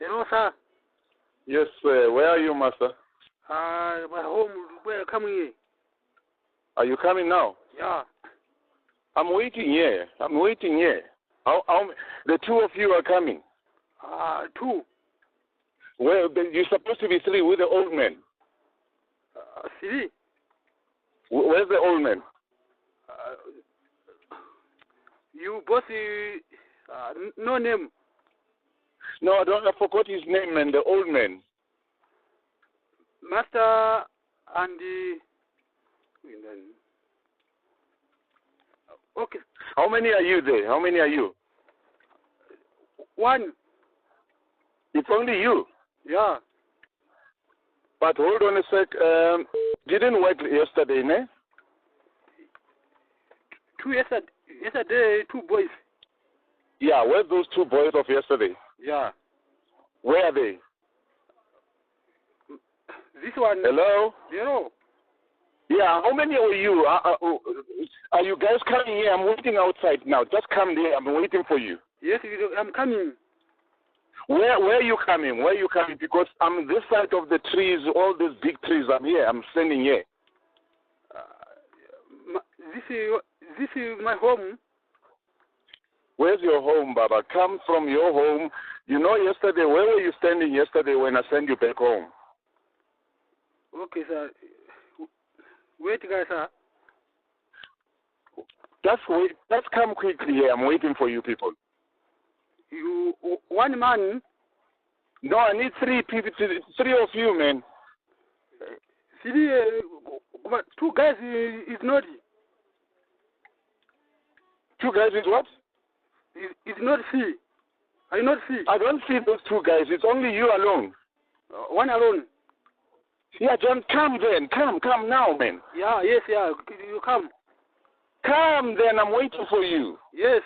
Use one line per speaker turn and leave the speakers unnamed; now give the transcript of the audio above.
Hello, sir.
Yes, sir. Where are you, master?
My home. Where coming here?
Are you coming now?
Yeah.
I'm waiting here. The two of you are coming.
Two.
Well, you're supposed to be three with the old man.
Three.
Where's the old man?
You both, no name.
No, I forgot his name, man. The old man.
Master and okay.
How many are you there? How many are you?
One.
It's only you.
Yeah.
But hold on a sec. Didn't work yesterday, ne?
Yesterday, two boys.
Yeah, where's those two boys of yesterday?
Yeah.
Where are they?
This one.
Hello?
Hello.
Yeah, how many are you? Are you guys coming here? I'm waiting outside now. Just come there. I'm waiting for you.
Yes, I'm coming.
Where are you coming? Where are you coming? Because I'm this side of the trees, all these big trees. I'm here. I'm standing here.
This is my home.
Where's your home, Baba? Come from your home. You know yesterday, where were you standing yesterday when I sent you back home?
Okay, sir. Wait, guys, sir.
Just wait. Just come quickly here. I'm waiting for you people.
You, one man?
No, I need three people. Three of you, man.
Three, but two guys is not.
Two guys is what?
It's not see. I not see.
I don't see those two guys. It's only you alone.
One alone.
Yeah, John, come then. Come now, man.
Yeah, yes, yeah. You come.
Come then. I'm waiting for you.
Yes.